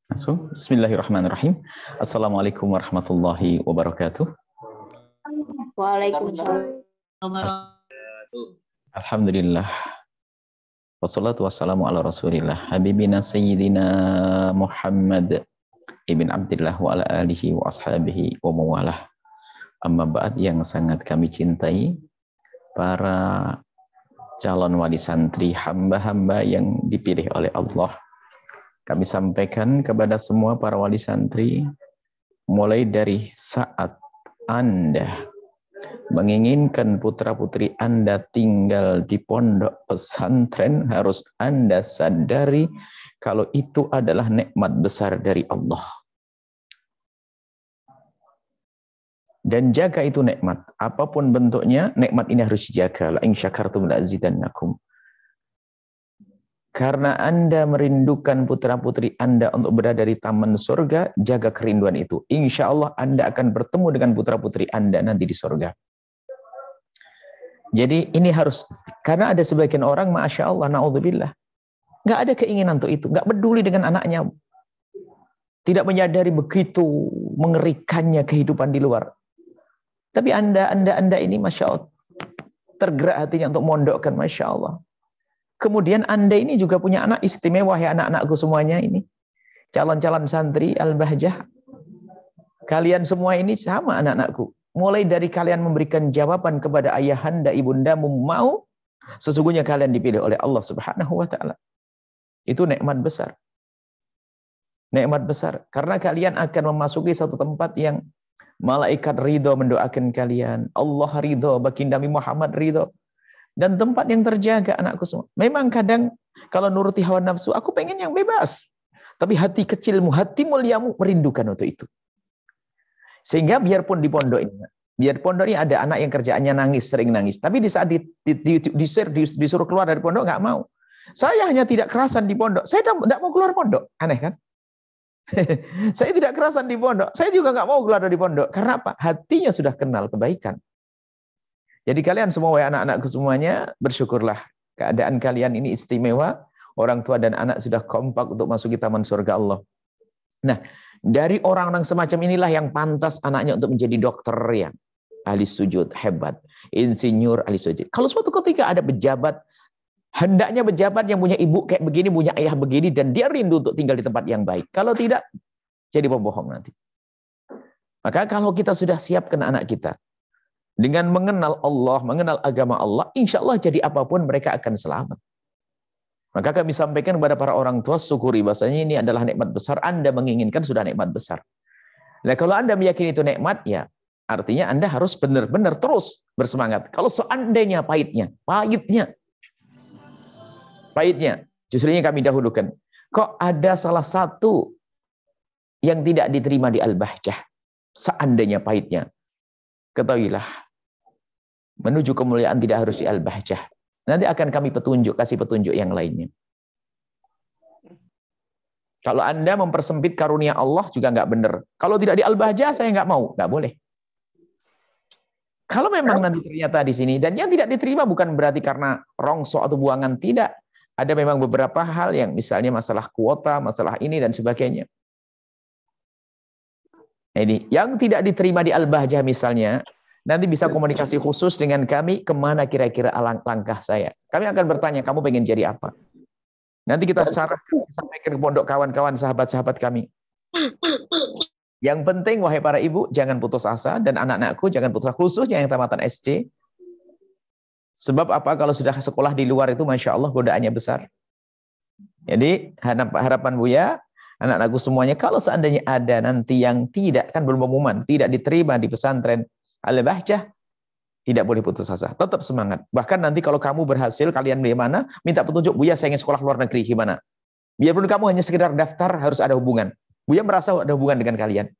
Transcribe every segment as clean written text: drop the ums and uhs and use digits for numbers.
Langsung, Bismillahirrahmanirrahim. Assalamualaikum warahmatullahi wabarakatuh. Waalaikumsalam. Alhamdulillah. Wassalatu wassalamu ala rasulillah. Habibina Sayyidina Muhammad ibn Abdillah wa ala alihi wa ashabihi wa mawalah. Amma ba'd, yang sangat kami cintai, para calon wali santri, hamba-hamba yang dipilih oleh Allah. Kami sampaikan kepada semua para wali santri, mulai dari saat Anda menginginkan putra-putri Anda tinggal di pondok pesantren, harus Anda sadari kalau itu adalah nikmat besar dari Allah. Dan jaga itu nikmat, apapun bentuknya, nikmat ini harus dijaga. La in syakartum la azidannakum. Karena Anda merindukan putra-putri Anda untuk berada di taman surga, jaga kerinduan itu. Insya Allah Anda akan bertemu dengan putra-putri Anda nanti di surga. Jadi ini harus, karena ada sebagian orang, Masya Allah, na'udzubillah, nggak ada keinginan untuk itu, nggak peduli dengan anaknya, tidak menyadari begitu mengerikannya kehidupan di luar. Tapi Anda ini, Masya Allah, tergerak hatinya untuk mondokkan, Masya Allah. Kemudian Anda ini juga punya anak istimewa, ya anak-anakku semuanya ini. Calon-calon santri Al-Bahjah. Kalian semua ini sama anak-anakku. Mulai dari kalian memberikan jawaban kepada ayahanda, ibundamu, mau, sesungguhnya kalian dipilih oleh Allah Subhanahu wa Ta'ala. Itu nikmat besar. Nikmat besar. Karena kalian akan memasuki satu tempat yang malaikat ridho mendoakan kalian. Allah ridho, baginda Muhammad ridho. Dan tempat yang terjaga, anakku semua. Memang kadang kalau nuruti hawa nafsu, aku pengen yang bebas. Tapi hati kecilmu, hati muliamu merindukan untuk itu. Sehingga biarpun di pondok ini ada anak yang kerjaannya nangis, sering nangis. Tapi di saat disuruh keluar dari pondok, nggak mau. Saya hanya tidak kerasan di pondok. Saya tidak mau keluar pondok. Aneh kan? Saya tidak kerasan di pondok. Saya juga nggak mau keluar dari pondok. Karena apa? Hatinya sudah kenal kebaikan. Jadi kalian semua, anak-anakku semuanya, bersyukurlah. Keadaan kalian ini istimewa. Orang tua dan anak sudah kompak untuk masuki taman surga Allah. Nah, dari orang-orang semacam inilah yang pantas anaknya untuk menjadi dokter yang ahli sujud, hebat. Insinyur, ahli sujud. Kalau suatu ketika ada pejabat, hendaknya pejabat yang punya ibu kayak begini, punya ayah begini, dan dia rindu untuk tinggal di tempat yang baik. Kalau tidak, jadi pembohong nanti. Maka kalau kita sudah siapkan anak kita, dengan mengenal Allah, mengenal agama Allah, insya Allah jadi apapun mereka akan selamat. Maka kami sampaikan kepada para orang tua, syukuri bahasanya ini adalah nikmat besar. Anda menginginkan sudah nikmat besar. Nah, kalau Anda meyakini itu nikmat, ya artinya Anda harus benar-benar terus bersemangat. Kalau seandainya pahitnya, justru ini kami dahulukan. Kok ada salah satu yang tidak diterima di Al-Bahjah, seandainya pahitnya, ketahuilah, menuju kemuliaan tidak harus di Al-Bahjah. Nanti akan kami kasih petunjuk yang lainnya. Kalau Anda mempersempit karunia Allah juga nggak benar. Kalau tidak di Al-Bahjah saya nggak mau, nggak boleh. Kalau memang nanti ternyata di sini, dan yang tidak diterima bukan berarti karena rongso atau buangan, tidak. Ada memang beberapa hal yang misalnya masalah kuota, masalah ini dan sebagainya. Ini yang tidak diterima di Al-Bahjah misalnya, nanti bisa komunikasi khusus dengan kami, kemana kira-kira langkah saya. Kami akan bertanya, kamu pengen jadi apa? Nanti kita sampaikan ke pondok kawan-kawan, sahabat-sahabat kami. Yang penting, wahai para ibu, jangan putus asa, dan anak-anakku jangan putus asa, khususnya yang tamatan SD. Sebab apa? Kalau sudah sekolah di luar itu, Masya Allah, godaannya besar. Jadi, harapan Buya, anak-anakku semuanya, kalau seandainya ada nanti yang tidak, kan belum pengumuman, tidak diterima di pesantren Al-Bahjah, tidak boleh putus asa, tetap semangat. Bahkan nanti kalau kamu berhasil, kalian bagaimana, minta petunjuk, Buya saya ingin sekolah luar negeri, gimana? Biarpun kamu hanya sekedar daftar, harus ada hubungan. Buya merasa ada hubungan dengan kalian.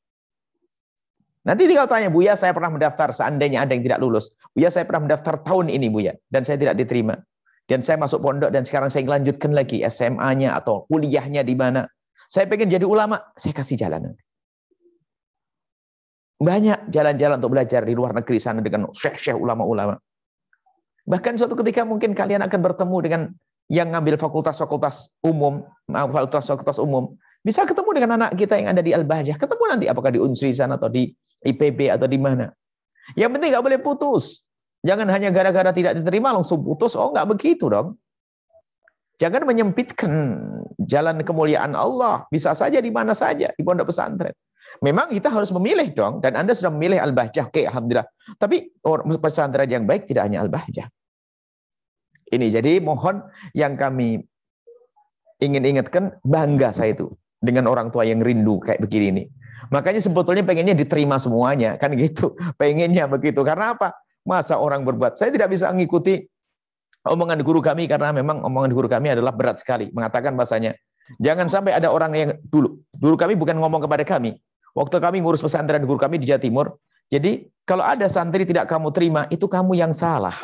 Nanti tinggal tanya, Buya saya pernah mendaftar, seandainya ada yang tidak lulus. Buya saya pernah mendaftar tahun ini, Buya, dan saya tidak diterima. Dan saya masuk pondok, dan sekarang saya lanjutkan lagi SMA-nya atau kuliahnya di mana. Saya pengen jadi ulama, saya kasih jalan nanti. Banyak jalan-jalan untuk belajar di luar negeri sana dengan syekh-syekh ulama-ulama. Bahkan suatu ketika mungkin kalian akan bertemu dengan yang ngambil fakultas-fakultas umum, Bisa ketemu dengan anak kita yang ada di Al-Bahjah. Ketemu nanti apakah di Unsri sana atau di IPB atau di mana. Yang penting nggak boleh putus. Jangan hanya gara-gara tidak diterima langsung putus. Oh, nggak begitu dong. Jangan menyempitkan jalan kemuliaan Allah. Bisa saja di mana saja, di pondok pesantren. Memang kita harus memilih dong. Dan Anda sudah memilih Al-Bahjah. Oke, Alhamdulillah. Tapi pesantren yang baik tidak hanya Al-Bahjah. Ini jadi mohon yang kami ingin ingatkan, bangga saya itu. Dengan orang tua yang rindu kayak begini nih. Makanya sebetulnya pengennya diterima semuanya. Kan gitu. Pengennya begitu. Karena apa? Masa orang berbuat. Saya tidak bisa mengikuti omongan guru kami karena memang omongan guru kami adalah berat sekali. Mengatakan bahasanya, jangan sampai ada orang yang dulu kami bukan ngomong kepada kami. Waktu kami ngurus pesantren guru kami di Jawa Timur. Jadi kalau ada santri tidak kamu terima, itu kamu yang salah.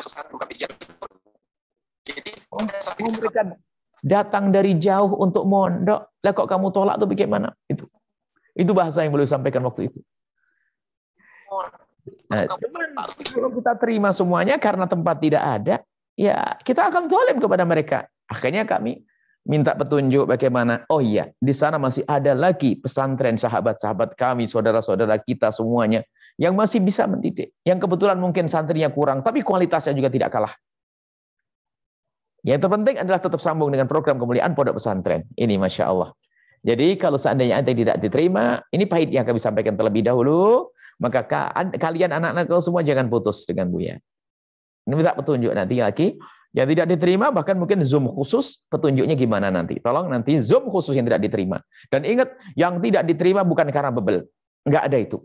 Mereka datang dari jauh untuk mondok. Lah kok kamu tolak tuh bagaimana? Itu bahasa yang boleh sampaikan waktu itu. Nah, kalau kita terima semuanya karena tempat tidak ada, ya kita akan zalim kepada mereka. Akhirnya kami minta petunjuk bagaimana. Oh iya, di sana masih ada lagi pesantren sahabat-sahabat kami, saudara-saudara kita semuanya yang masih bisa mendidik. Yang kebetulan mungkin santrinya kurang, tapi kualitasnya juga tidak kalah. Yang terpenting adalah tetap sambung dengan program kemuliaan pondok pesantren. Ini Masya Allah. Jadi kalau seandainya Anda tidak diterima, ini pahit yang kami sampaikan terlebih dahulu, maka kalian anak-anak kau semua jangan putus dengan Buya. Ini minta petunjuk nanti lagi. Yang tidak diterima bahkan mungkin Zoom khusus, petunjuknya gimana nanti. Tolong nanti Zoom khusus yang tidak diterima. Dan ingat, yang tidak diterima bukan karena bebel. Enggak ada itu.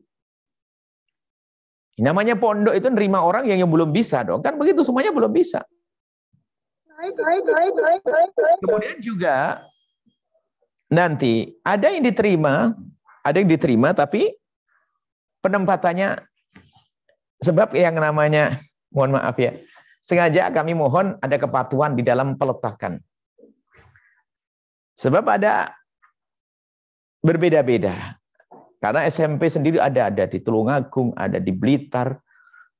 Namanya pondok itu nerima orang yang belum bisa dong. Kan begitu semuanya belum bisa. Kemudian juga nanti ada yang diterima tapi penempatannya, sebab yang namanya, mohon maaf ya, sengaja kami mohon ada kepatuhan di dalam peletakan. Sebab ada berbeda-beda. Karena SMP sendiri ada di Tulungagung, ada di Blitar,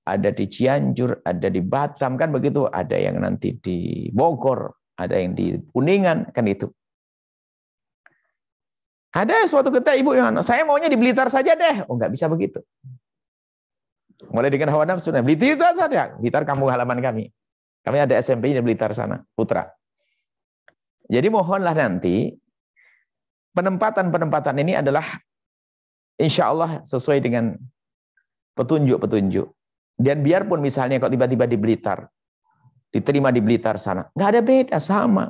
ada di Cianjur, ada di Batam, kan begitu. Ada yang nanti di Bogor, ada yang di Kuningan, kan itu. Ada suatu ketika ibu yang saya maunya di Blitar saja deh. Oh, nggak bisa begitu. Mulai dengan hawa nafsu. Blitar saja. Blitar kampung halaman kami. Kami ada SMP di Blitar sana, Putra. Jadi mohonlah nanti penempatan ini adalah insya Allah sesuai dengan petunjuk-petunjuk. Dan biarpun misalnya kok tiba-tiba di Blitar, diterima di Blitar sana, nggak ada beda, sama.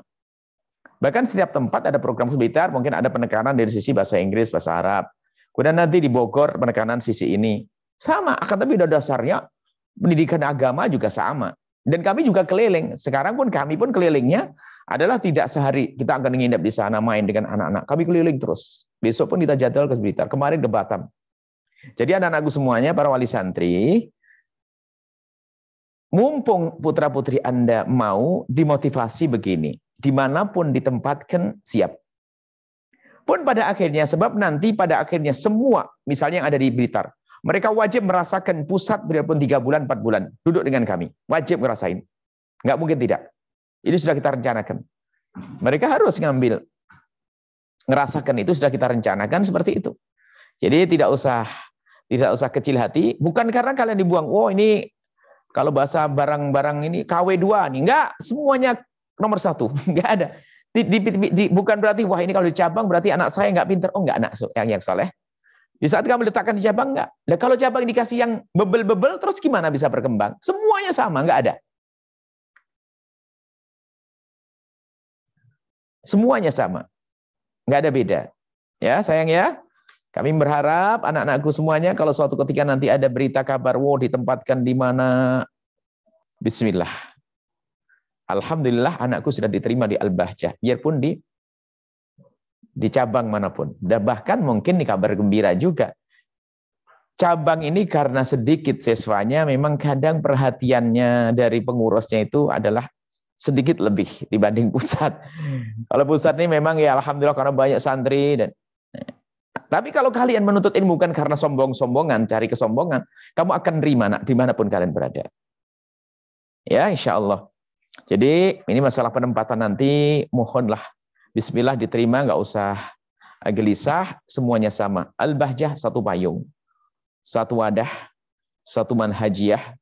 Bahkan setiap tempat ada program Blitar, mungkin ada penekanan dari sisi bahasa Inggris, bahasa Arab. Kemudian nanti di Bogor penekanan sisi ini. Sama, akan tapi udah dasarnya pendidikan agama juga sama. Dan kami juga keliling. Sekarang pun kami pun kelilingnya adalah tidak sehari kita akan menginap di sana main dengan anak-anak. Kami keliling terus. Besok pun kita jadwal ke Blitar. Kemarin ke Batam. Jadi anak-anakku semuanya, para wali santri, mumpung putra-putri Anda mau dimotivasi begini. Dimanapun ditempatkan siap. Pun pada akhirnya, sebab nanti pada akhirnya semua, misalnya yang ada di Blitar, mereka wajib merasakan pusat biarpun 3 bulan, 4 bulan, duduk dengan kami. Wajib ngerasain. Nggak mungkin tidak. Ini sudah kita rencanakan. Mereka harus ngambil. Ngerasakan itu sudah kita rencanakan seperti itu. Jadi tidak usah kecil hati. Bukan karena kalian dibuang, oh ini kalau bahasa barang-barang ini KW2 nih. Enggak, semuanya nomor 1, nggak ada. Bukan berarti wah ini kalau di cabang berarti anak saya nggak pintar. Oh nggak, anak yang soleh. Di saat kamu letakkan di cabang nggak. Nah, kalau cabang dikasih yang bebel-bebel terus gimana bisa berkembang? Semuanya sama, nggak ada. Semuanya sama, nggak ada beda. Ya sayang ya. Kami berharap anak-anakku semuanya kalau suatu ketika nanti ada berita kabar, wow ditempatkan di mana, Bismillah. Alhamdulillah anakku sudah diterima di Al-Bahjah, biarpun di cabang manapun. Dan bahkan mungkin di kabar gembira juga. Cabang ini karena sedikit siswanya, memang kadang perhatiannya dari pengurusnya itu adalah sedikit lebih dibanding pusat. Kalau pusat ini memang ya alhamdulillah karena banyak santri. Tapi kalau kalian menuntut ilmu bukan karena sombong-sombongan, cari kesombongan, kamu akan terima dimanapun kalian berada. Ya insya Allah. Jadi ini masalah penempatan nanti, mohonlah Bismillah diterima, nggak usah gelisah, semuanya sama. Al-Bahjah satu payung, satu wadah, satu manhajiyah.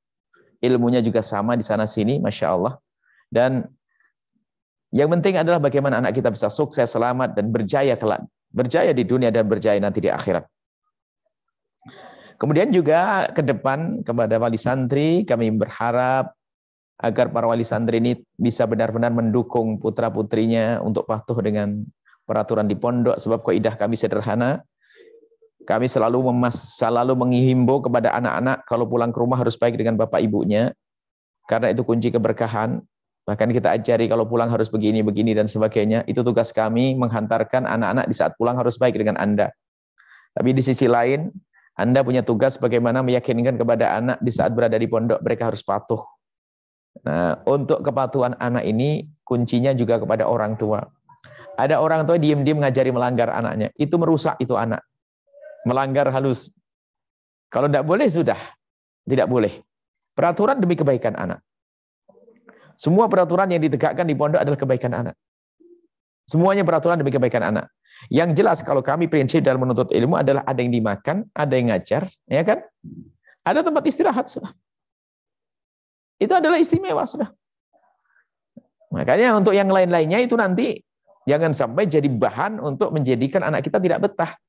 Ilmunya juga sama di sana sini, Masya Allah. Dan yang penting adalah bagaimana anak kita bisa sukses, selamat, dan berjaya kelak. Berjaya di dunia dan berjaya nanti di akhirat. Kemudian juga ke depan kepada wali santri, kami berharap agar para wali santri ini bisa benar-benar mendukung putra-putrinya untuk patuh dengan peraturan di pondok, sebab kaidah kami sederhana. Kami selalu menghimbau kepada anak-anak kalau pulang ke rumah harus baik dengan bapak ibunya, karena itu kunci keberkahan. Bahkan kita ajari kalau pulang harus begini, begini, dan sebagainya. Itu tugas kami, menghantarkan anak-anak di saat pulang harus baik dengan Anda. Tapi di sisi lain, Anda punya tugas bagaimana meyakinkan kepada anak di saat berada di pondok, mereka harus patuh. Nah, untuk kepatuhan anak ini, kuncinya juga kepada orang tua. Ada orang tua diam-diam ngajari melanggar anaknya. Itu merusak itu anak. Melanggar halus. Kalau tidak boleh, sudah. Tidak boleh. Peraturan demi kebaikan anak. Semua peraturan yang ditegakkan di pondok adalah kebaikan anak. Semuanya peraturan demi kebaikan anak. Yang jelas kalau kami prinsip dalam menuntut ilmu adalah ada yang dimakan, ada yang ngajar, ya kan? Ada tempat istirahat sudah. Itu adalah istimewa sudah. Makanya untuk yang lain-lainnya itu nanti jangan sampai jadi bahan untuk menjadikan anak kita tidak betah.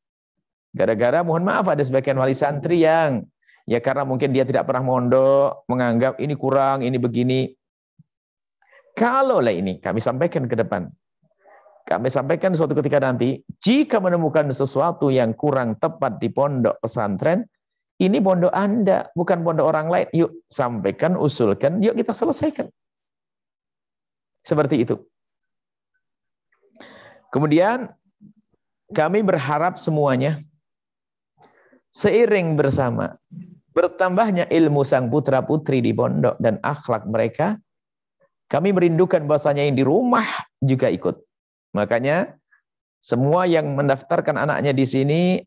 Gara-gara mohon maaf ada sebagian wali santri yang ya karena mungkin dia tidak pernah mondok, menganggap ini kurang, ini begini. Kalaulah ini kami sampaikan ke depan. Kami sampaikan suatu ketika nanti, jika menemukan sesuatu yang kurang tepat di pondok pesantren, ini pondok Anda, bukan pondok orang lain. Yuk sampaikan, usulkan, yuk kita selesaikan. Seperti itu. Kemudian kami berharap semuanya seiring bersama bertambahnya ilmu sang putra-putri di pondok dan akhlak mereka, kami merindukan bahwasanya yang di rumah juga ikut. Makanya semua yang mendaftarkan anaknya di sini,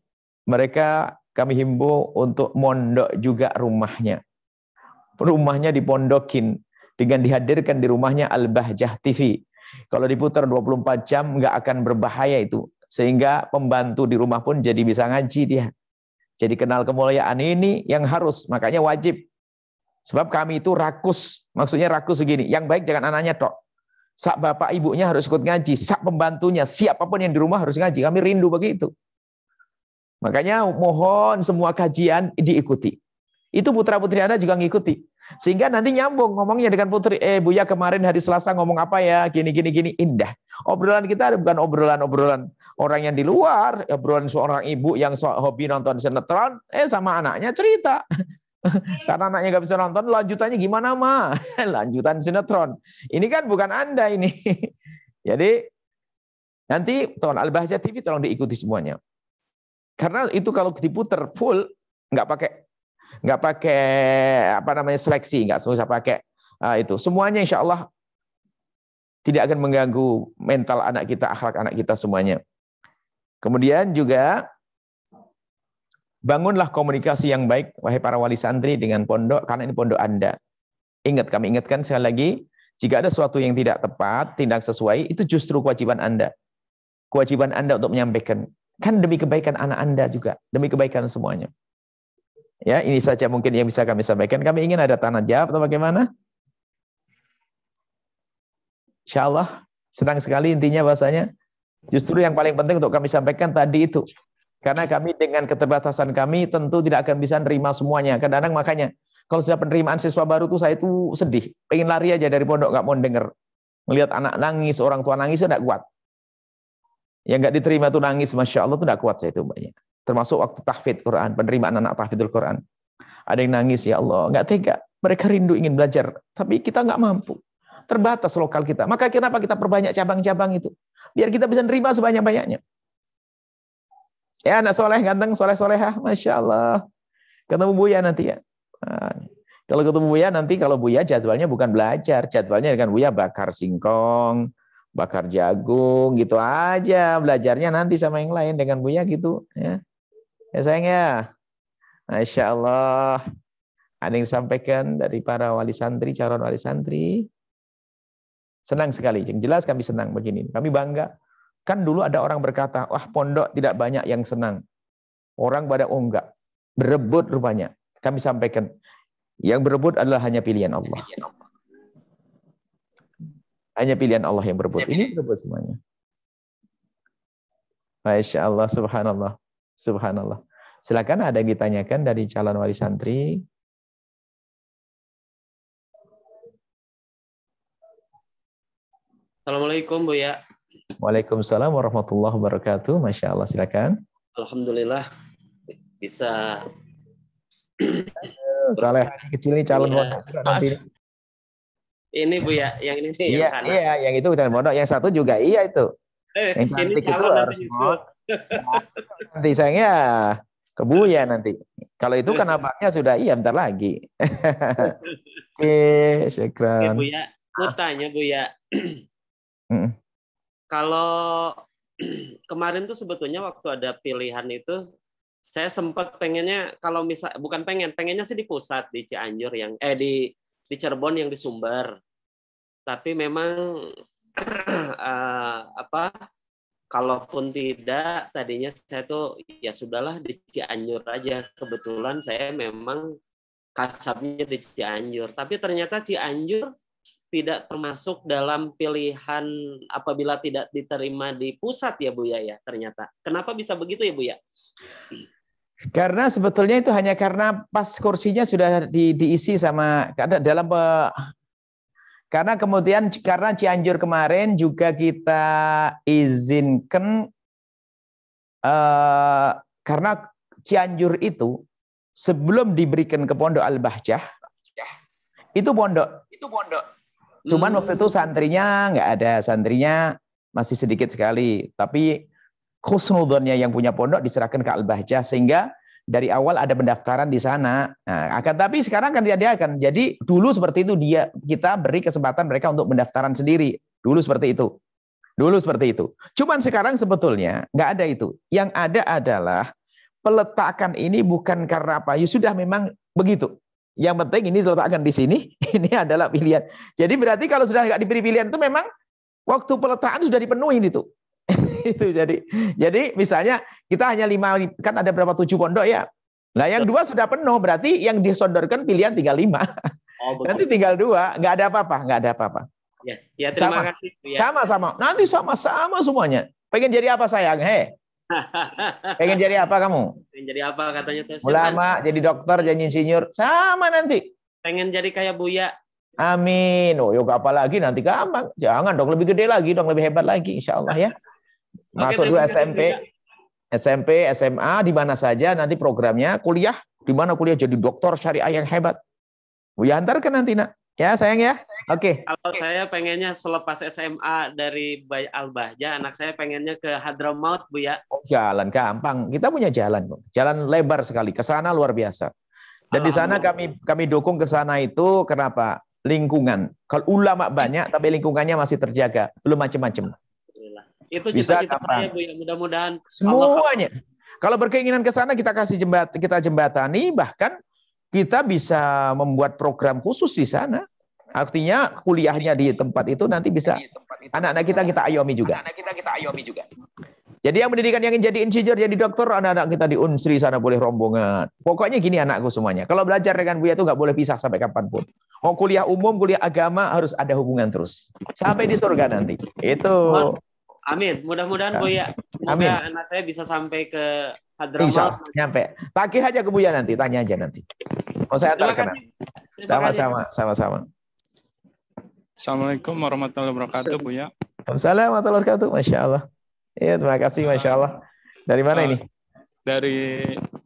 mereka kami himbau untuk mondok juga rumahnya. Rumahnya dipondokin dengan dihadirkan di rumahnya Al-Bahjah TV. Kalau diputar 24 jam nggak akan berbahaya itu. Sehingga pembantu di rumah pun jadi bisa ngaji dia. Jadi kenal kemuliaan ini yang harus, makanya wajib. Sebab kami itu rakus, maksudnya rakus segini. Yang baik jangan anaknya tok. Sak bapak ibunya harus ikut ngaji, sak pembantunya, siapapun yang di rumah harus ngaji. Kami rindu begitu. Makanya mohon semua kajian diikuti. Itu putra-putri Anda juga ngikuti. Sehingga nanti nyambung ngomongnya dengan putri, Buya kemarin hari Selasa ngomong apa ya, gini, indah. Obrolan kita bukan obrolan orang yang di luar, obrolan seorang ibu yang hobi nonton sinetron, sama anaknya cerita. Karena anaknya nggak bisa nonton, lanjutannya gimana, Ma? Lanjutan sinetron. Ini kan bukan Anda ini. Jadi nanti Ton Al-Bahjah TV tolong diikuti semuanya. Karena itu kalau diputer full, nggak pakai apa namanya seleksi, nggak usah pakai itu. Semuanya insya Allah tidak akan mengganggu mental anak kita, akhlak anak kita semuanya. Kemudian juga bangunlah komunikasi yang baik, wahai para wali santri dengan pondok, karena ini pondok Anda. Ingat, kami ingatkan sekali lagi, jika ada sesuatu yang tidak tepat, tidak sesuai, itu justru kewajiban Anda. Kewajiban Anda untuk menyampaikan. Kan demi kebaikan anak Anda juga, demi kebaikan semuanya. Ya, ini saja mungkin yang bisa kami sampaikan. Kami ingin ada tanya jawab atau bagaimana? Insya Allah, senang sekali intinya bahasanya. Justru yang paling penting untuk kami sampaikan tadi itu. Karena kami dengan keterbatasan kami tentu tidak akan bisa nerima semuanya. Kadang-kadang makanya, kalau sudah penerimaan siswa baru tuh saya itu sedih. Pengen lari aja dari pondok, nggak mau denger. Melihat anak nangis, orang tua nangis, saya tidak kuat. Yang nggak diterima tuh nangis, Masya Allah, itu tidak kuat saya itu banyak. Termasuk waktu tahfidz Quran, penerimaan anak tahfidzul Quran. Ada yang nangis, ya Allah, nggak tega. Mereka rindu ingin belajar, tapi kita nggak mampu. Terbatas lokal kita. Maka kenapa kita perbanyak cabang-cabang itu? Biar kita bisa nerima sebanyak-banyaknya. Ya anak soleh, ganteng, soleh-solehah, Masya Allah. Ketemu Buya nanti ya. Nah, kalau ketemu Buya nanti, kalau Buya jadwalnya bukan belajar. Jadwalnya dengan Buya bakar singkong, bakar jagung, gitu aja. Belajarnya nanti sama yang lain dengan Buya gitu. Ya sayang ya. Masya Allah. Ada yang sampaikan dari para wali santri, calon wali santri. Senang sekali. Yang jelas kami senang begini. Kami bangga. Kan dulu ada orang berkata, wah pondok tidak banyak yang senang. Orang pada enggak. Berebut rupanya. Kami sampaikan, yang berebut adalah hanya pilihan Allah. Hanya pilihan Allah yang berebut. Ini berebut semuanya. Masya Allah, subhanallah. Subhanallah. Silakan ada yang ditanyakan dari calon wali santri. Assalamualaikum Buya. Waalaikumsalam warahmatullahi wabarakatuh. Masya Allah, silakan. Alhamdulillah bisa. Saleh kecil ini calon pondok juga nanti. Ini Buya, yang ini nih. Iya, yang iya, yang itu calon pondok, yang satu juga iya itu. Yang cantik itu harus nanti sayangnya ke Buya nanti. Kalau itu kan abangnya sudah iya bentar lagi. Oke, syukran. Oke Buya, mau tanya Buya. Kalau kemarin tuh sebetulnya waktu ada pilihan itu saya sempat pengennya, kalau misal bukan pengennya sih di pusat, di Cianjur yang di Cirebon yang di Sumber. Tapi memang kalaupun tidak, tadinya saya tuh ya sudahlah di Cianjur aja. Kebetulan saya memang kasabnya di Cianjur, tapi ternyata Cianjur tidak termasuk dalam pilihan apabila tidak diterima di pusat ya Buya ya ternyata. Kenapa bisa begitu ya Buya? Karena sebetulnya itu hanya karena pas kursinya sudah diisi sama karena kemudian karena Cianjur kemarin juga kita izinkan karena Cianjur itu sebelum diberikan ke Pondok Al-Bahjah itu pondok. Cuman waktu itu santrinya nggak ada, santrinya masih sedikit sekali. Tapi khusnudonnya yang punya pondok diserahkan ke Al-Bahjah sehingga dari awal ada pendaftaran di sana. Nah, tapi sekarang kan diadakan. Jadi dulu seperti itu kita beri kesempatan mereka untuk pendaftaran sendiri. Dulu seperti itu. Cuman sekarang sebetulnya nggak ada itu. Yang ada adalah peletakan ini bukan karena apa. Ya sudah memang begitu. Yang penting ini diletakkan di sini, ini adalah pilihan. Jadi berarti kalau sudah nggak diberi pilihan itu memang waktu peletakan sudah dipenuhi itu. Itu jadi misalnya kita hanya 5, kan ada berapa 7 pondok ya. Nah yang 2 sudah penuh, berarti yang disodorkan pilihan tinggal 5. Nanti tinggal 2, nggak ada apa-apa. Ya terima kasih. Ya. Sama. Nanti sama semuanya. Pengen jadi apa sayang? Pengen jadi apa kamu? Pengen jadi apa katanya tuh? Ulama, jadi dokter, jadi insinyur, sama nanti. Pengen jadi kayak Buya. Amin. Oh, yuk apa lagi nanti gampang. Jangan dong, lebih gede lagi dong, lebih hebat lagi insya Allah ya. Masuk dulu SMP, SMA, di mana saja nanti programnya, kuliah, di mana kuliah jadi dokter syariah yang hebat. Buya antarkan nanti nak. Ya sayang ya. Oke. Kalau saya pengennya selepas SMA dari Al-Bahjah, anak saya pengennya ke Hadramaut, Bu ya. Oh, jalan gampang. Kita punya jalan, jalan lebar sekali ke sana luar biasa. Dan di sana kami dukung ke sana itu kenapa? Lingkungan. Kalau ulama banyak tapi lingkungannya masih terjaga, belum macam-macam. Itu cita-cita saya, Bu ya. Mudah-mudahan semuanya. Kalau berkeinginan ke sana kita kasih kita jembatani, bahkan kita bisa membuat program khusus di sana. Artinya kuliahnya di tempat itu nanti bisa anak-anak kita ayomi juga. Jadi yang pendidikan yang ingin jadi insinyur, jadi dokter, anak-anak kita di Unsri sana boleh rombongan. Pokoknya gini anakku semuanya. Kalau belajar dengan Buya itu nggak boleh pisah sampai kapanpun. Mau kuliah umum, kuliah agama harus ada hubungan terus. Sampai di surga nanti. Itu. Amin. Mudah-mudahan Buya. Semoga Amin. Anak saya bisa sampai ke Hadramaut. Nyampe. Tagih aja ke Buya nanti. Tanya aja nanti. Mau saya antarkan. Sama-sama. Assalamualaikum warahmatullahi wabarakatuh, Buya. Waalaikumsalam warahmatullahi wabarakatuh. Masya Allah. Iya, terima kasih, Masya Allah. Dari mana ini? Dari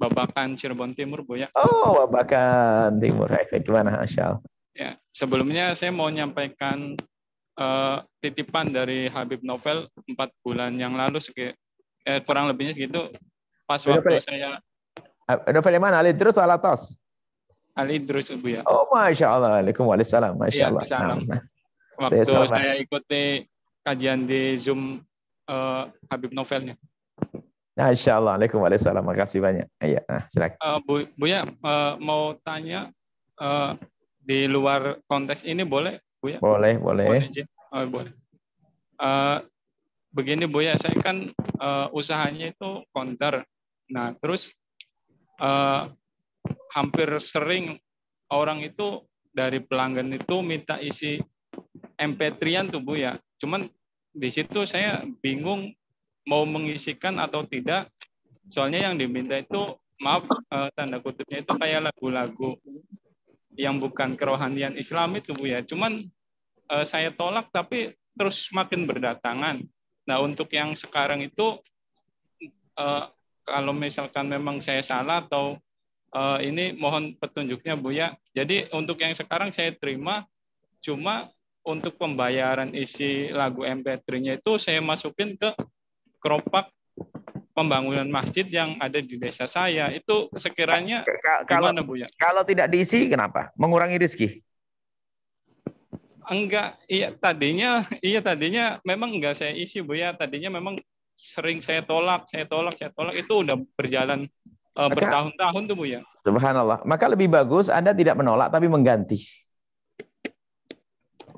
Babakan, Cirebon Timur, Buya. Oh, Babakan Timur. Gimana, Masya Allah. Ya, sebelumnya saya mau menyampaikan titipan dari Habib Novel 4 bulan yang lalu, kurang lebihnya segitu. Pas waktu saya... Novel yang mana? Al-Idrus atau Al-Atas? Al-Idrus, Buya. Oh, Masya Allah. Waalaikumsalam. Masya Allah. Ya, waktu saya ikuti kajian di Zoom Habib Novelnya. Masya Allah. Waalaikumsalam. Makasih banyak. Iya, silakan. Buya, mau tanya di luar konteks ini boleh, Buya? Boleh. Boleh. begini Buya, saya kan usahanya itu konter. Nah, terus hampir sering orang itu dari pelanggan itu minta isi MP3-an tuh Buya. Cuman di situ saya bingung mau mengisikan atau tidak. Soalnya yang diminta itu, maaf tanda kutipnya itu kayak lagu-lagu yang bukan kerohanian Islam itu Buya. Cuman saya tolak tapi terus makin berdatangan. Nah, untuk yang sekarang itu kalau misalkan memang saya salah atau ini mohon petunjuknya Buya. Jadi untuk yang sekarang saya terima, cuma untuk pembayaran isi lagu MP3-nya itu saya masukin ke keropak pembangunan masjid yang ada di desa saya. Itu sekiranya gimana Buya? Kalau tidak diisi kenapa? Mengurangi rezeki? Enggak, iya tadinya memang enggak saya isi Buya. Tadinya memang sering saya tolak itu udah berjalan bertahun-tahun tuh Buya. Subhanallah. Maka lebih bagus Anda tidak menolak tapi mengganti.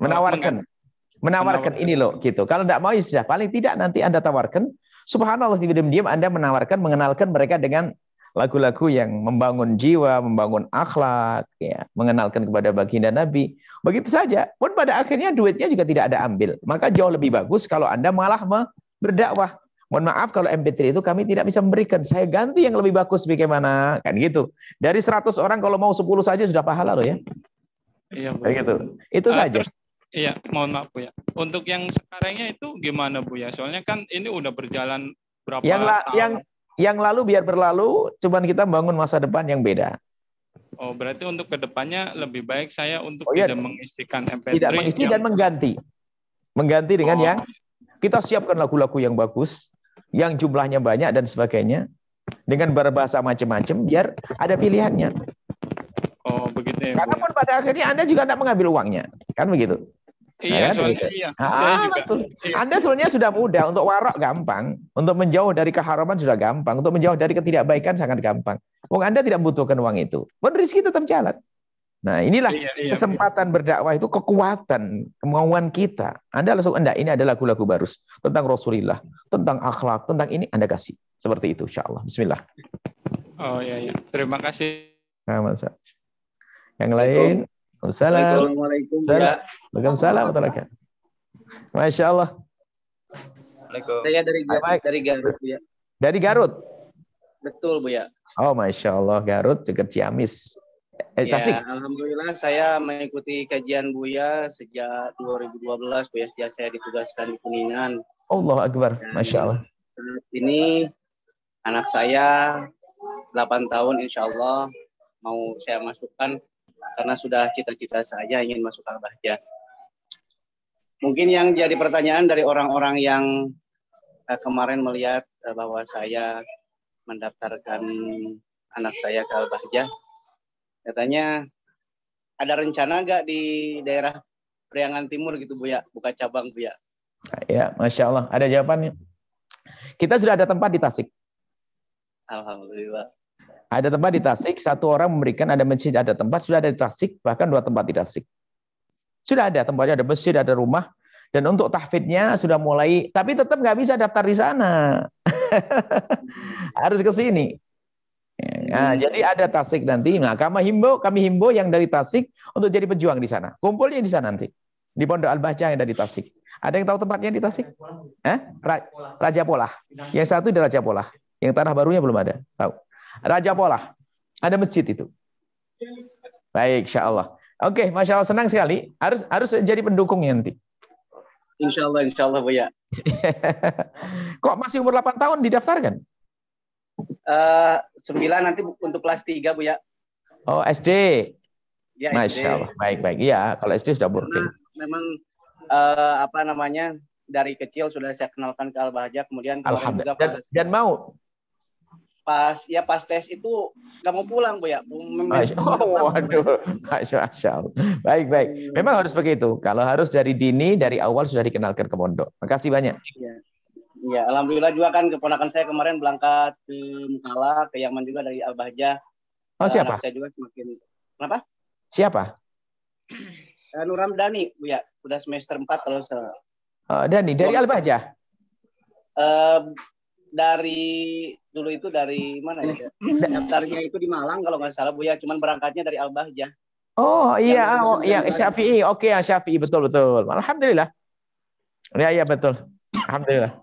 Menawarkan ini loh gitu. Kalau tidak mau ya sudah, paling tidak nanti Anda tawarkan. Subhanallah, diam-diam Anda menawarkan, mengenalkan mereka dengan lagu-lagu yang membangun jiwa, membangun akhlak, ya, mengenalkan kepada baginda Nabi. Begitu saja. Pun pada akhirnya duitnya juga tidak ada ambil. Maka jauh lebih bagus kalau Anda malah berdakwah. Mohon maaf kalau MP3 itu kami tidak bisa memberikan. Saya ganti yang lebih bagus bagaimana? Kan gitu. Dari 100 orang kalau mau 10 saja sudah pahala loh ya. Iya, Bu. Gitu. Itu saja. Terus, iya, mohon maaf Bu ya. Untuk yang sekarangnya itu gimana Bu ya? Soalnya kan ini udah berjalan berapa tahun. Yang lalu biar berlalu, cuman kita bangun masa depan yang beda. Oh, berarti untuk kedepannya lebih baik saya untuk tidak mengistikan MP3. Tidak mengisi dan mengganti. Mengganti dengan yang kita siapkan lagu-lagu yang bagus, yang jumlahnya banyak dan sebagainya, dengan berbahasa macam-macam, biar ada pilihannya. Oh, begitu ya. Karena pun pada akhirnya Anda juga tidak mengambil uangnya, kan begitu? Iya, nah, soalnya iya. Saya juga, iya. Anda sebenarnya sudah mudah, untuk warok gampang, untuk menjauh dari keharaman sudah gampang, untuk menjauh dari ketidakbaikan sangat gampang. Anda tidak membutuhkan uang itu, pun rezeki tetap jalan. Nah, inilah kesempatan berdakwah itu, kekuatan, kemauan kita. Anda langsung, ini ada lagu-lagu baru tentang Rasulullah, tentang akhlak, tentang ini, Anda kasih. Seperti itu, insya Allah. Bismillah. Oh iya. Terima kasih. Nah, masa. Yang lain, Assalamualaikum. Waalaikumsalam. Masya Allah. Saya dari Garut, Bu ya. Dari Garut? Betul, Bu ya. Oh, Masya Allah, Garut, dekat Ciamis. Tasik. Alhamdulillah saya mengikuti kajian Buya sejak 2012, Bu ya. Sejak saya ditugaskan di Kuningan. Allah Akbar, Masya Allah. Ini anak saya 8 tahun, insya Allah mau saya masukkan karena sudah cita-cita saya ingin masuk Al-Bahjah. Mungkin yang jadi pertanyaan dari orang-orang yang kemarin melihat bahwa saya mendaftarkan anak saya ke Al-Bahjah, katanya ada rencana nggak di daerah Priangan Timur gitu Bu ya, buka cabang Bu ya? Ya, Masya Allah, ada jawabannya. Kita sudah ada tempat di Tasik. Alhamdulillah. Ada tempat di Tasik, satu orang memberikan, ada masjid, ada tempat, sudah ada di Tasik, bahkan 2 tempat di Tasik. Sudah ada tempatnya, ada masjid, ada rumah, dan untuk tahfidnya sudah mulai, tapi tetap nggak bisa daftar di sana. Harus ke sini. Nah, jadi ada Tasik nanti. Nah, kami himbau yang dari Tasik untuk jadi pejuang di sana. Kumpulnya di sana nanti. Di Pondok Al-Bahjah yang ada di Tasik. Ada yang tahu tempatnya di Tasik? Raja Polah. Yang satu di Raja Polah. Yang tanah barunya belum ada. Tahu? Raja Polah. Ada masjid itu. Baik, insya Allah. Oke, Masya Allah, senang sekali. Harus jadi pendukungnya nanti. Insya Allah Bu ya. Kok masih umur 8 tahun didaftarkan? 9 nanti untuk kelas 3 Bu ya. Oh, SD. Ya, Masya Allah. Baik. Iya, kalau SD sudah boarding. Memang dari kecil sudah saya kenalkan ke Al-Bahjah, kemudian Alhamdulillah. Dan mau? Pas tes itu nggak mau pulang Bu ya. Waduh, Masya Allah. Baik. Memang harus begitu. Kalau harus dari dini, dari awal sudah dikenalkan ke pondok. Makasih banyak. Ya, alhamdulillah juga kan keponakan saya kemarin berangkat ke Mukalla, ke Yaman juga dari Al-Bahjah. Oh, siapa? Saya juga semakin. Kenapa? Siapa? Nur Ramdhani Bu ya. Udah semester 4 kalau Dani dari Al-Bahjah. Dari dulu itu dari mana ya? Daftarnya itu di Malang kalau nggak salah Bu ya, cuman berangkatnya dari Al-Bahjah. Oh iya, yang Syafi'i. Oke, yang Syafi'i betul. Alhamdulillah. Ya betul. Alhamdulillah.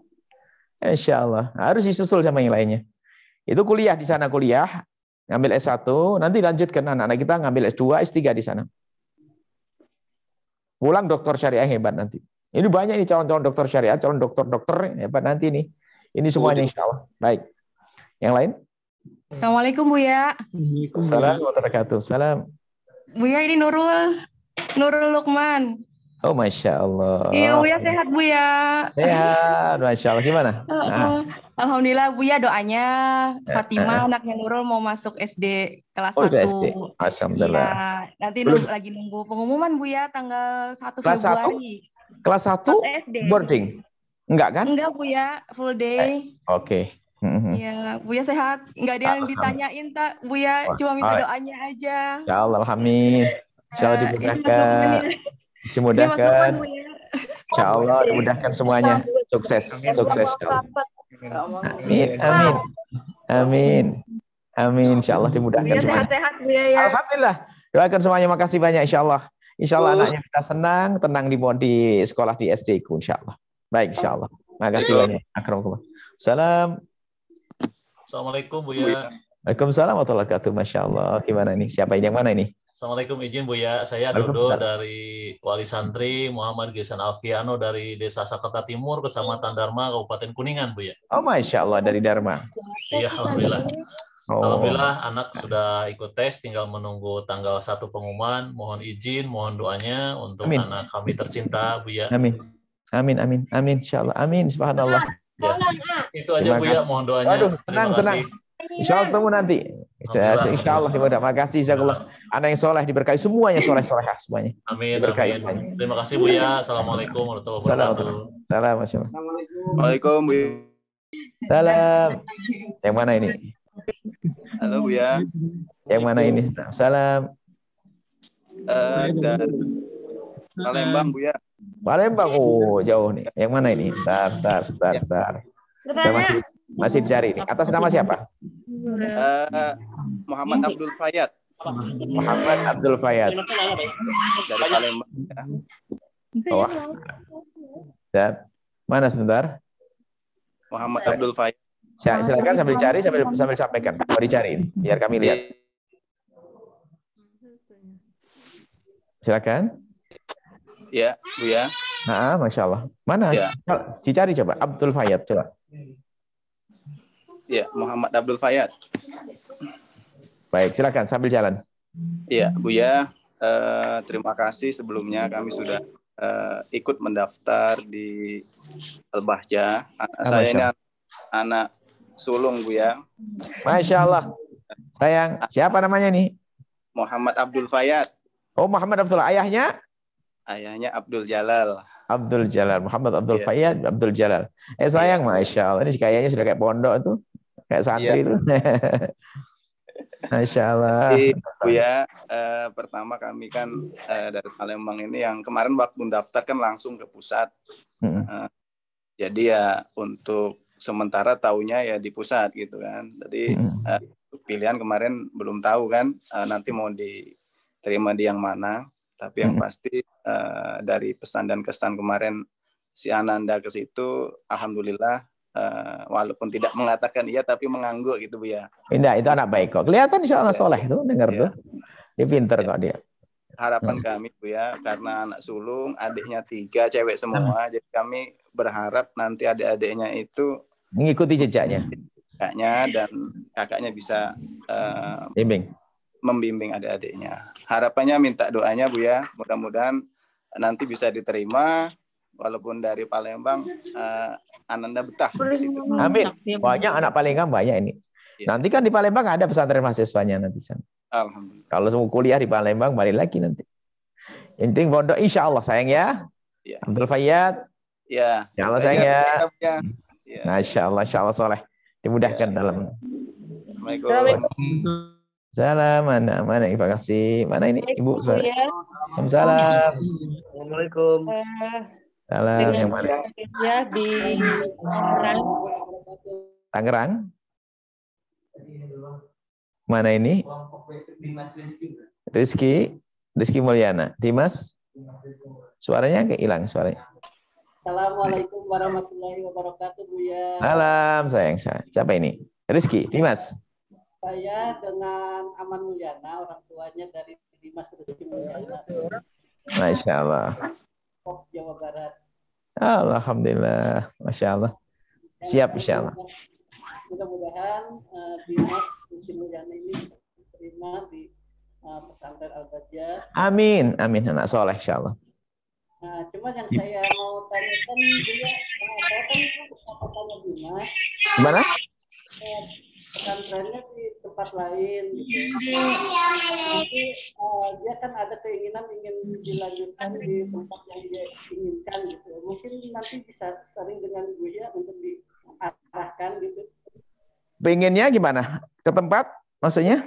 Insya Allah. Harus disusul sama yang lainnya. Itu kuliah di sana, ngambil S1, nanti lanjutkan anak-anak kita ngambil S2, S3 di sana. Pulang dokter syariah hebat nanti. Ini banyak nih calon-calon dokter syariah, calon dokter hebat nanti nih. Ini semuanya insya Allah. Baik. Yang lain? Assalamualaikum Buya. Assalamualaikum warahmatullahi wabarakatuh. Salam. Buya ini Nurul Lukman. Oh Masya Allah. Iya Buya sehat Buya. Sehat, Masya Allah. Gimana? Alhamdulillah Buya doanya Fatimah anaknya Nurul mau masuk SD kelas 1. SD. Alhamdulillah. Ya, nanti lagi nunggu pengumuman Buya tanggal 1 kelas Februari. Kelas 1 SD. Boarding? Enggak kan? Enggak Buya, full day. Oke. Iya, Buya sehat. Enggak ada yang ditanyain tak Buya, cuma minta doanya aja. Ya Allah, amin. Insya Allah dimudahkan. Dimudahkan. Insya Allah dimudahkan semuanya. Sukses. Amin. Insya Allah dimudahkan Buya semuanya. Sehat-sehat Buya ya. Alhamdulillah. Doakan semuanya. Makasih banyak insya Allah. Insya Allah anaknya kita senang, tenang di sekolah di SD ku insya Allah. Baik insya Allah. Makasih banyak. Akramukumullah. Salam. Assalamualaikum Buya. Waalaikumsalam warahmatullahi wabarakatuh. Masya Allah. Gimana nih? Siapa ini? Yang mana ini? Assalamualaikum, izin Buya. Saya Dodo dari Wali Santri Muhammad Gesan Alfiano dari Desa Sakerta Timur, Kecamatan Dharma, Kabupaten Kuningan, Buya. Oh, Masya Allah, dari Dharma. Iya, Alhamdulillah. Oh. Alhamdulillah anak sudah ikut tes, tinggal menunggu tanggal 1 pengumuman. Mohon izin, mohon doanya untuk anak kami tercinta, Buya. Amin. Insya Allah. Amin. Subhanallah. Ya. Itu aja Buya, mohon doanya. Aduh, senang. Insya Allah ketemu nanti. Insya Allah. Makasih. Insya Allah. Anak yang soleh diberkahi. Semuanya soleh-solehah semuanya. Amin. Diberkahi amin. semuanya. Terima kasih Buya. Assalamualaikum warahmatullahi wabarakatuh. Salam. Waalaikumsalam Buya. Salam. Yang mana ini? Halo Buya. Yang mana ini? Salam. Dari Palembang Buya. Palembang. Oh, jauh nih. Yang mana ini? Tar. Saya masih dicari ini. Atas nama siapa? Muhammad Abdul Fayyad. Muhammad Abdul Fayyad. Dari Palembang. Ya. Wah. Mana sebentar? Muhammad Abdul Fayyad. Silakan sambil cari sambil sampaikan. Mau dicari biar kami lihat. Silakan. Ya, Buya. Nah, Masya Allah. Mana? Ya. Dicari coba. Abdul Fayyad coba. Ya, Muhammad Abdul Fayyad. Baik, silakan sambil jalan. Ya, Buya. Terima kasih sebelumnya kami sudah ikut mendaftar di Al-Bahjah. Saya ini anak sulung Buya. Masya Allah. Sayang, siapa namanya nih? Muhammad Abdul Fayyad. Oh, Muhammad Abdul. Ayahnya? Ayahnya Abdul Jalal. Abdul Jalal. Muhammad Abdul Fayyad, Abdul Jalal. Sayang, Masya Allah. Ini kayaknya sudah kayak pondok tuh. Kayak santri itu. Masya Allah. Buya, pertama kami kan dari Palembang ini yang kemarin waktu mendaftar kan langsung ke pusat. Jadi ya untuk sementara taunya ya di pusat gitu kan. Jadi pilihan kemarin belum tahu kan nanti mau diterima di yang mana. Tapi yang pasti dari pesan dan kesan kemarin si Ananda ke situ, alhamdulillah walaupun tidak mengatakan iya tapi mengangguk gitu Bu ya. Indah, itu anak baik kok. Kelihatan insya Allah soleh tuh, dengar tuh. Dia pinter kok dia. Harapan kami Bu ya, karena anak sulung, adiknya 3 cewek semua, jadi kami berharap nanti adik-adiknya itu mengikuti jejaknya. Dan kakaknya bisa membimbing adik-adiknya. Harapannya minta doanya Bu ya, mudah-mudahan nanti bisa diterima, walaupun dari Palembang, Ananda betah di situ. Amin. Banyak anak Palembang banyak ini. Ya. Nanti kan di Palembang ada pesantren mahasiswanya nanti. Alhamdulillah. Kalau semua kuliah di Palembang balik lagi nanti. Intinya pondok insya Allah sayang ya. Ya. Abdul Fayyad. Ya. Ya Allah sayang ya. Ya. Insya Allah soleh. Dimudahkan dalam. Assalamualaikum. Salam, mana terima kasih. Mana ini Ibu? Waalaikumsalam. Assalamualaikum. Salam yang mana? Ya di Tangerang. Tangerang? Mana ini? Rizky Mulyana. Dimas? Suaranya kayak hilang suaranya. Assalamualaikum warahmatullahi wabarakatuh, Buya. Salam sayang. Siapa ini? Rizky, Dimas. Saya dengan Aman Mulyana, orang tuanya dari Dimas Rizky Mulyana. Masya Allah. Jawa Barat. Alhamdulillah. Masya Allah. Siap insya Allah. Mudah-mudahan Dimas Rizky Mulyana ini diterima di pesantren Al-Bajjah. Amin. Amin. Anak soleh insya Allah. Nah, cuma yang saya mau tanyakan juga, saya kan pesantrennya Dimas. Gimana? Pesantrennya di tempat lain gitu. Nanti dia kan ada keinginan ingin dilanjutkan di tempat yang dia inginkan gitu. Mungkin nanti bisa sering dengan Buya untuk diarahkan gitu. Pengennya gimana? Ke tempat maksudnya?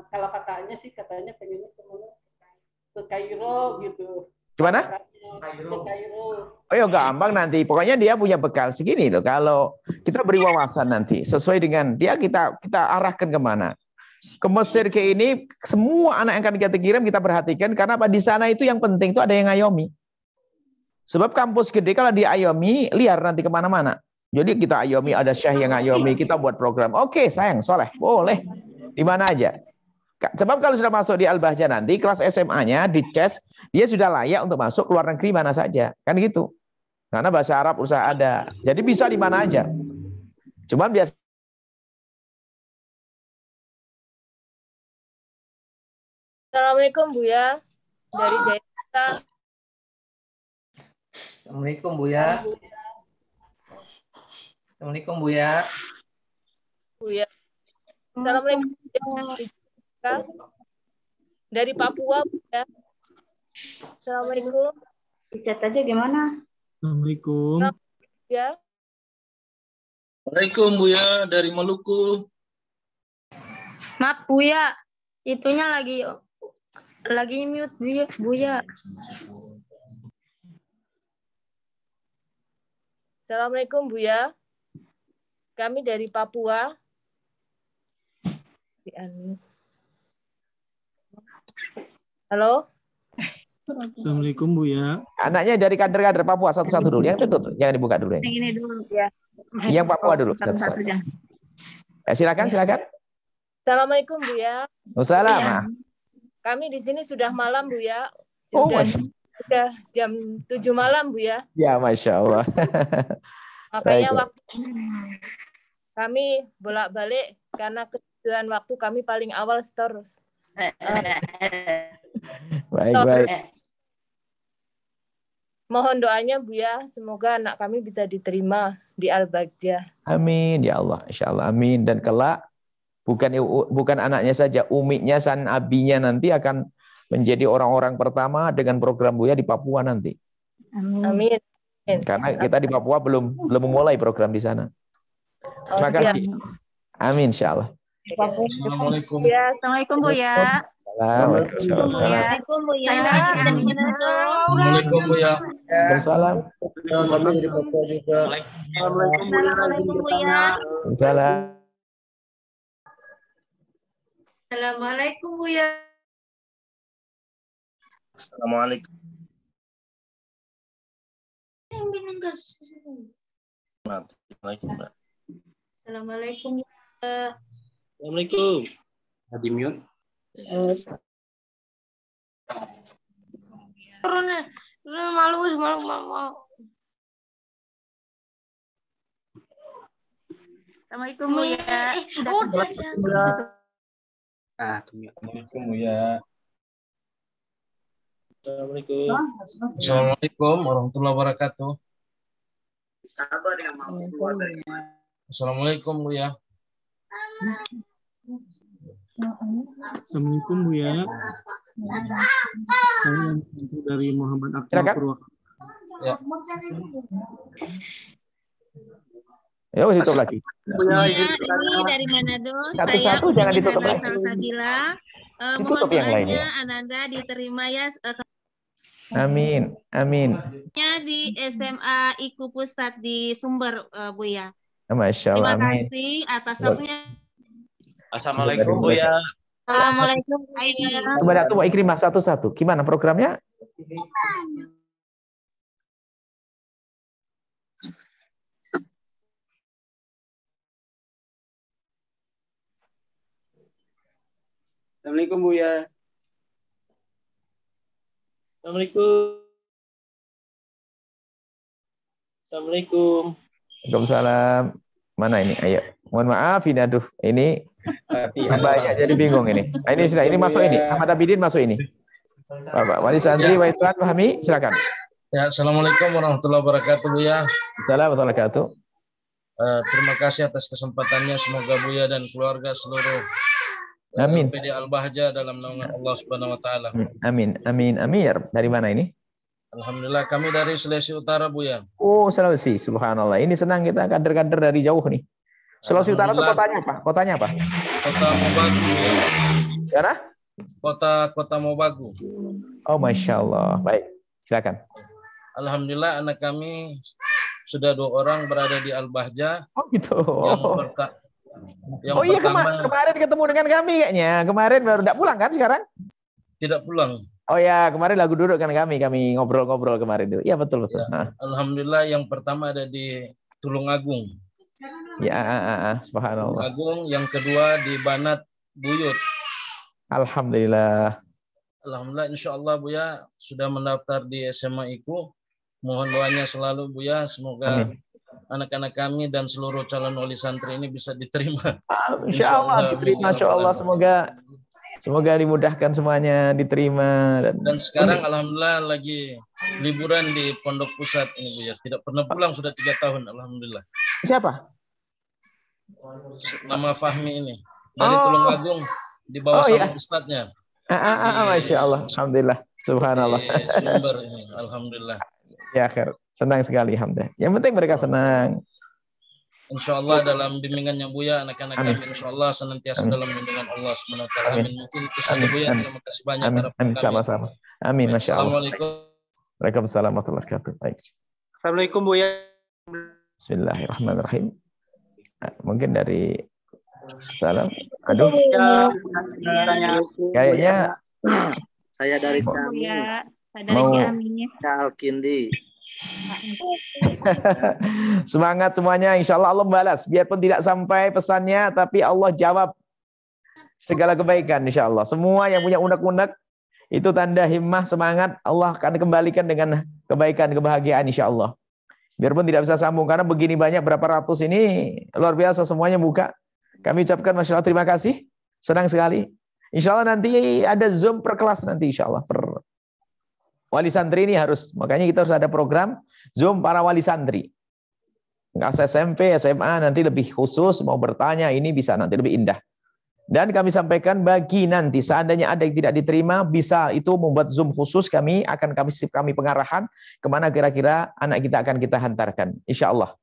Kalau kakaknya sih katanya pengennya ke Kairo gitu. Gimana? Ke Kairo. Oh ya gampang nanti. Pokoknya dia punya bekal segini loh. Kalau kita beri wawasan nanti sesuai dengan dia kita arahkan kemana. Ke Mesir ke ini semua anak yang akan kita kirim kita perhatikan karena apa di sana itu yang penting itu ada yang ngayomi. Sebab kampus gede kalau diayomi liar nanti kemana-mana. Jadi kita ayomi ada syekh yang ngayomi kita buat program. Oke sayang soleh boleh di mana aja. Sebab kalau sudah masuk di Al-Bahjah nanti kelas SMA-nya dicas dia sudah layak untuk masuk ke luar negeri mana saja kan gitu. Karena bahasa Arab usaha ada. Jadi bisa di mana aja. Cuman biasa. Assalamualaikum Buya dari Jakarta. Assalamualaikum Buya. Assalamualaikum Buya. Buya. Assalamualaikum Buya. Dari Papua Buya. Assalamualaikum. Chat aja gimana? Assalamualaikum. Ya. Waalaikumsalam Buya dari Maluku. Maaf Buya, itunya lagi mute Buya. Assalamualaikum Buya. Kami dari Papua. Halo. Assalamualaikum Buya. Anaknya dari kader-kader Papua satu-satu dulu. Yang itu tuh, jangan dibuka dulu. Yang ini dulu ya. Yang Papua dulu. Satu-satu aja. Ya, silakan. Assalamualaikum Buya. Waalaikumsalam. Kami di sini sudah malam Buya. Sudah jam 7 malam Buya. Ya, Masya Allah. Makanya waktu kami bolak-balik karena kebutuhan waktu kami paling awal store. Baik. Mohon doanya Buya, semoga anak kami bisa diterima di Al-Bajjah. Amin ya Allah, insya Allah amin. Dan kelak bukan anaknya saja, umiknya, san abinya nanti akan menjadi orang-orang pertama dengan program Buya di Papua nanti. Amin. Karena kita di Papua belum memulai program di sana. Terima kasih. Amin insya Allah. Assalamualaikum. Ya, assalamualaikum Buya. Assalamualaikum Buya. Assalamualaikum Buya. Waalaikumsalam. Assalamualaikum Buya. Assalamualaikum Buya. Assalamualaikum. Assalamualaikum. Assalamualaikum. Di mute. Malu. Assalamualaikum Buya. Assalamualaikum Buya. Assalamualaikum warahmatullahi wabarakatuh. Sabar ya, Assalamualaikum Buya. Assalamualaikum Buya. Saya dari Muhammad Akmal Purwakarta. Ya. Ya, ditutup lagi. Ini dari Manado. Satu-satu jangan ditutup lagi. Salsabila. Ditutup Mohon yang lainnya. doanya Ananda diterima ya. Amin. Amin. Di SMA IKU Pusat di Sumber, Buya. Masya Allah. Terima Amin. kasih atas waktunya. Assalamualaikum Buya. Assalamualaikum Buya. Coba Datu mau Ikrimah satu-satu. Gimana programnya? Assalamualaikum Buya. Assalamualaikum. Assalamualaikum. Waalaikumsalam. Mana ini? Ayo. Mohon maaf ini aduh ini banyak jadi bingung ini. Ini sudah ini masuk ini. Ahmad Abidin masuk ini. Bapak Wali Santri Waisan Fahmi silakan. Ya, Assalamualaikum warahmatullahi wabarakatuh Buya. Assalamualaikum warahmatullahi wabarakatuh. Terima kasih atas kesempatannya. Semoga Buya dan keluarga seluruh Amin. PD Al-Bahja dalam naungan Allah Subhanahu wa taala. Amin. Amin. Amin. Dari mana ini? Alhamdulillah kami dari Sulawesi Utara Buya. Oh, Sulawesi. Subhanallah. Ini senang kita kader-kader dari jauh nih. Sulawesi Utara itu kotanya apa? Kotanya apa? Kota Mobagu. Mana? Kota Mobagu. Oh, Masya Allah. Baik. Silakan. Alhamdulillah anak kami sudah 2 orang berada di Al-Bahja. Oh gitu. Yang oh iya, pertama, kemarin ketemu dengan kami kayaknya. Kemarin baru tidak pulang kan sekarang? Tidak pulang. Oh ya, kemarin lagu duduk kan kami ngobrol-ngobrol kemarin itu. Iya betul. Ya, Alhamdulillah yang pertama ada di Tulungagung. Ya, subhanallah. Tulungagung, yang kedua di Banat Buyut. Alhamdulillah. Alhamdulillah, insya Allah Buya sudah mendaftar di SMA IKU. Mohon doanya selalu Buya, semoga anak-anak kami dan seluruh calon wali santri ini bisa diterima. Insya Allah diterima, Masya Allah. Semoga dimudahkan semuanya, diterima. Dan sekarang Alhamdulillah lagi liburan di Pondok Pusat ini Buya. Tidak pernah pulang sudah 3 tahun, Alhamdulillah. Siapa? Nama Fahmi ini. Dari Tulungagung, di bawah sama ustadznya. Masya Allah. Alhamdulillah. Subhanallah. Di Sumber ini, Alhamdulillah. Ya, akhir. Senang sekali, alhamdulillah. Yang penting mereka senang. Insya Allah dalam bimbingannya Buya, anak-anak kami Insya Allah senantiasa dalam bimbingan Allah Subhanahu wa taala. Amin. Mungkin itu saja Buya. Terima kasih banyak. Amin. Sama-sama. Amin. Masya Allah. Assalamualaikum. Waalaikumsalam warahmatullahi wabarakatuh. Baik. Assalamualaikum Buya. Bismillahirrahmanirrahim. Mungkin dari salam. Aduh. Kayaknya saya dari Ciamis. Mau Alkindi. Semangat semuanya, insya Allah Allah balas. Biarpun tidak sampai pesannya, tapi Allah jawab segala kebaikan, insya Allah. Semua yang punya unek-unek, itu tanda himmah, semangat. Allah akan kembalikan dengan kebaikan, kebahagiaan, insya Allah. Biarpun tidak bisa sambung, karena begini banyak, berapa ratus ini, luar biasa semuanya buka. Kami ucapkan Masya Allah, terima kasih. Senang sekali. Insya Allah nanti ada Zoom per kelas nanti, insya Allah. Wali santri ini harus, makanya kita harus ada program Zoom para wali santri. Nggak SMP, SMA nanti lebih khusus, mau bertanya ini bisa nanti lebih indah. Dan kami sampaikan bagi nanti seandainya ada yang tidak diterima, bisa itu membuat Zoom khusus kami pengarahan kemana kira-kira anak kita akan kita hantarkan. Insya Allah.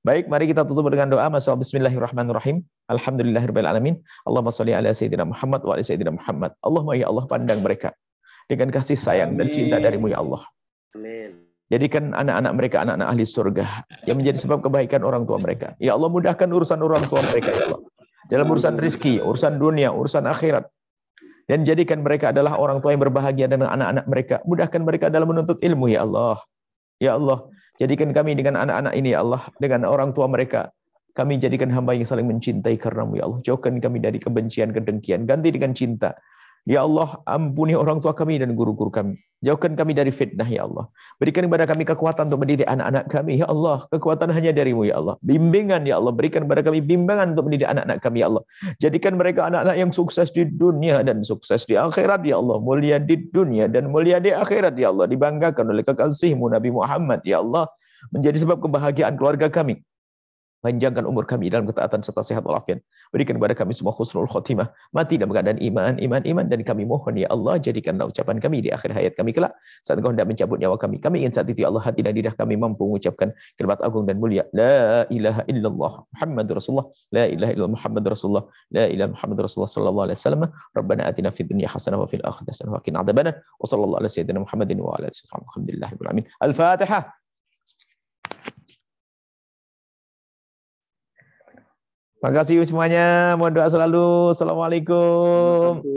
Baik, mari kita tutup dengan doa. Bismillahirrahmanirrahim. Alhamdulillahirrahmanirrahim. Allahumma sholli ala Sayyidina Muhammad wa ala Sayyidina Muhammad. Allahumma ya Allah pandang mereka dengan kasih sayang dan cinta darimu ya Allah. Amin. Jadikan anak-anak mereka anak-anak ahli surga yang menjadi sebab kebaikan orang tua mereka. Ya Allah, mudahkan urusan orang tua mereka ya Allah. Dalam urusan rezeki, urusan dunia, urusan akhirat. Dan jadikan mereka adalah orang tua yang berbahagia dengan anak-anak mereka. Mudahkan mereka dalam menuntut ilmu ya Allah. Ya Allah, jadikan kami dengan anak-anak ini ya Allah, dengan orang tua mereka. Kami jadikan hamba yang saling mencintai karenamu ya Allah. Jauhkan kami dari kebencian, kedengkian. Ganti dengan cinta. Ya Allah, ampuni orang tua kami dan guru-guru kami. Jauhkan kami dari fitnah, ya Allah. Berikan kepada kami kekuatan untuk mendidik anak-anak kami, ya Allah. Kekuatan hanya darimu, ya Allah. Bimbingan, ya Allah. Berikan kepada kami bimbingan untuk mendidik anak-anak kami, ya Allah. Jadikan mereka anak-anak yang sukses di dunia dan sukses di akhirat, ya Allah. Mulia di dunia dan mulia di akhirat, ya Allah. Dibanggakan oleh kekasihmu Nabi Muhammad, ya Allah. Menjadi sebab kebahagiaan keluarga kami. Panjangkan umur kami dalam ketaatan serta sehat walafiat. Berikan kepada kami semua husnul khotimah. Mati dalam keadaan iman. Dan kami mohon ya Allah, jadikanlah ucapan kami di akhir hayat kami kelak. Saat Engkau hendak mencabut nyawa kami. Kami ingin saat itu ya Allah, hati dan lidah kami mampu mengucapkan kalimat agung dan mulia. La ilaha illallah Muhammadur Rasulullah. La ilaha illallah Muhammadur Rasulullah. La ilaha Muhammadur Rasulullah sallallahu alaihi wasallam. Rabbana atina fid dunya hasanah wa fil akhirati hasanah wa qina adzabannar. Wa sallallahu ala sayyidina Muhammadin wa ala alihi wasallam. Alhamdulillahirabbil alamin. Al-Fatihah. Terima kasih semuanya. Mohon doa selalu. Assalamualaikum.